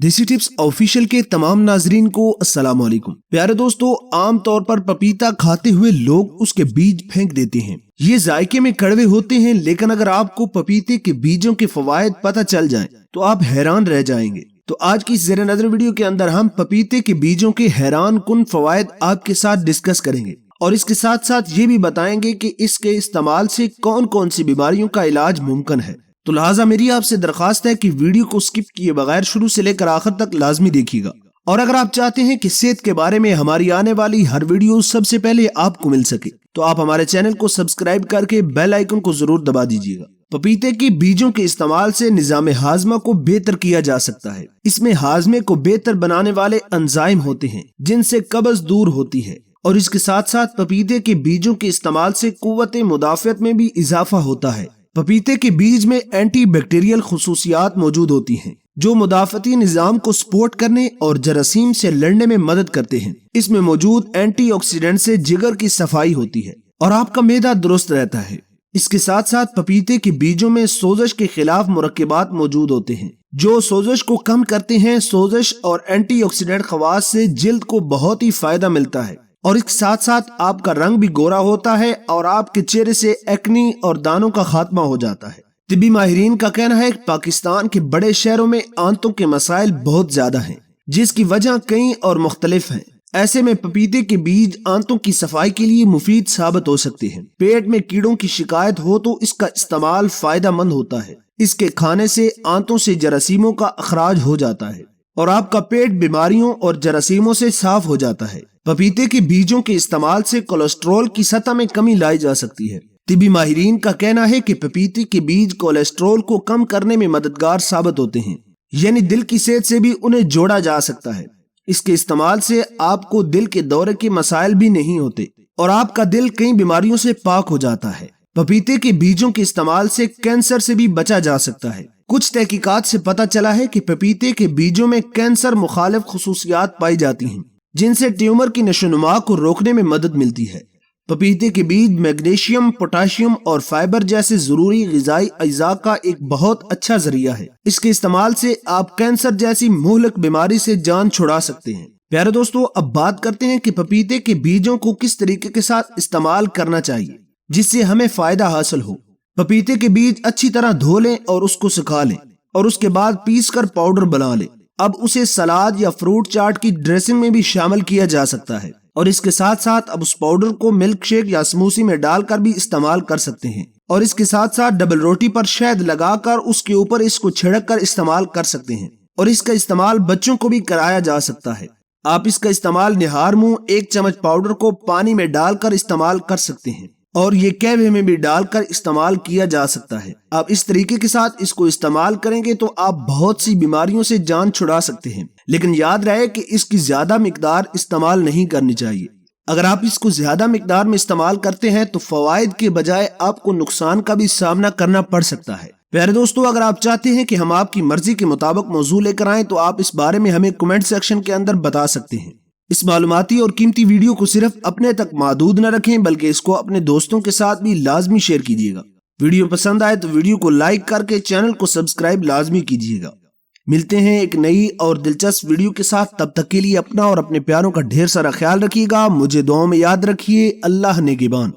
देसी tips official के तमाम नाजरीन को अस्सलाम वालेकुम। प्यारे दोस्तों, आम तौर पर पपीता खाते हुए लोग उसके बीज फेंक देते हैं। ये जायके में कड़वे होते हैं, लेकिन अगर आपको पपीते के बीजों के फवायद पता चल जाएं तो आप हैरान रह जाएंगे। तो आज की इस ज़ेरे नज़र वीडियो के अंदर हम पपीते के बीजों के हैरान कुन फवायद आपके साथ डिस्कस करेंगे और इसके साथ साथ ये भी बताएंगे कि इसके इस्तेमाल से कौन कौन सी बीमारियों का इलाज मुमकिन है। तो लिहाजा मेरी आपसे दरख्वास्त है कि वीडियो को स्किप किए बगैर शुरू से लेकर आखिर तक लाजमी देखिएगा। और अगर आप चाहते हैं कि सेहत के बारे में हमारी आने वाली हर वीडियो सबसे पहले आपको मिल सके तो आप हमारे चैनल को सब्सक्राइब करके बेल आइकन को जरूर दबा दीजिएगा। पपीते के बीजों के इस्तेमाल से निजाम हाजमा को बेहतर किया जा सकता है। इसमें हाजमे को बेहतर बनाने वाले एंजाइम होते हैं जिनसे कब्ज दूर होती है, और इसके साथ साथ पपीते के बीजों के इस्तेमाल से कुव्वत मुदाफियत में भी इजाफा होता है। पपीते के बीज में एंटी बैक्टीरियल खुसूसियात मौजूद होती हैं जो मुदाफती निजाम को सपोर्ट करने और जरासीम से लड़ने में मदद करते हैं। इसमें मौजूद एंटीऑक्सीडेंट से जिगर की सफाई होती है और आपका मैदा दुरुस्त रहता है। इसके साथ साथ पपीते के बीजों में सोजश के खिलाफ मुरक्किबात मौजूद होते हैं जो सोजश को कम करते हैं। सोजश और एंटीऑक्सीडेंट खवास से जिल्द को बहुत ही फायदा मिलता है और इसके साथ साथ आपका रंग भी गोरा होता है और आपके चेहरे से एक्नी और दानों का खात्मा हो जाता है। तिब्बी माहिरीन का कहना है कि पाकिस्तान के बड़े शहरों में आंतों के मसाइल बहुत ज्यादा हैं, जिसकी वजह कई और मुख्तलिफ हैं। ऐसे में पपीते के बीज आंतों की सफाई के लिए मुफीद साबित हो सकते हैं। पेट में कीड़ों की शिकायत हो तो इसका इस्तेमाल फायदा मंद होता है। इसके खाने से आंतों से जरासीमों का अखराज हो जाता है और आपका पेट बीमारियों और जरासीमों से साफ हो जाता है। पपीते के बीजों के इस्तेमाल से कोलेस्ट्रॉल की सतह में कमी लाई जा सकती है। तिब्बी माहिरीन का कहना है कि पपीते के बीज कोलेस्ट्रॉल को कम करने में मददगार साबित होते हैं, यानी दिल की सेहत से भी उन्हें जोड़ा जा सकता है। इसके इस्तेमाल से आपको दिल के दौरे के मसाइल भी नहीं होते और आपका दिल कई बीमारियों से पाक हो जाता है। पपीते के बीजों के इस्तेमाल से कैंसर से भी बचा जा सकता है। कुछ तहकीकात से पता चला है कि पपीते के बीजों में कैंसर मुखालिफ खुसूसियात पाई जाती हैं जिनसे ट्यूमर की नशोनुमा को रोकने में मदद मिलती है। पपीते के बीज मैग्नीशियम, पोटाशियम और फाइबर जैसे जरूरी ग़िज़ाई अज्जा का एक बहुत अच्छा जरिया है। इसके इस्तेमाल से आप कैंसर जैसी मुहलक बीमारी से जान छुड़ा सकते हैं। प्यारे दोस्तों, अब बात करते हैं कि पपीते के बीजों को किस तरीके के साथ इस्तेमाल करना चाहिए जिससे हमें फायदा हासिल हो। पपीते के बीज अच्छी तरह धो लें और उसको सुखा लें और उसके बाद पीस कर पाउडर बना लें। अब उसे सलाद या फ्रूट चाट की ड्रेसिंग में भी शामिल किया जा सकता है और इसके साथ साथ अब उस पाउडर को मिल्क शेक या स्मूसी में डालकर भी इस्तेमाल कर सकते हैं और इसके साथ साथ डबल रोटी पर शहद लगाकर उसके ऊपर इसको छिड़क कर इस्तेमाल कर सकते हैं और इसका इस्तेमाल बच्चों को भी कराया जा सकता है। आप इसका इस्तेमाल निहार मुंह 1 चम्मच पाउडर को पानी में डालकर इस्तेमाल कर सकते हैं और ये कहवे में भी डालकर इस्तेमाल किया जा सकता है। आप इस तरीके के साथ इसको इस्तेमाल करेंगे तो आप बहुत सी बीमारियों से जान छुड़ा सकते हैं, लेकिन याद रहे कि इसकी ज्यादा मिकदार इस्तेमाल नहीं करनी चाहिए। अगर आप इसको ज्यादा मिकदार में इस्तेमाल करते हैं तो फवायद के बजाय आपको नुकसान का भी सामना करना पड़ सकता है। प्यारे दोस्तों, अगर आप चाहते हैं कि हम आपकी मर्जी के मुताबिक मौजू लेकर आएं तो आप इस बारे में हमें कमेंट सेक्शन के अंदर बता सकते हैं। इस मालूमाती और कीमती वीडियो को सिर्फ अपने तक महदूद न रखें बल्कि इसको अपने दोस्तों के साथ भी लाजमी शेयर कीजिएगा। वीडियो पसंद आए तो वीडियो को लाइक करके चैनल को सब्सक्राइब लाजमी कीजिएगा। मिलते हैं एक नई और दिलचस्प वीडियो के साथ, तब तक के लिए अपना और अपने प्यारों का ढेर सारा ख्याल रखिएगा। मुझे दुआओं में याद रखिए। अल्लाह नेगेबान।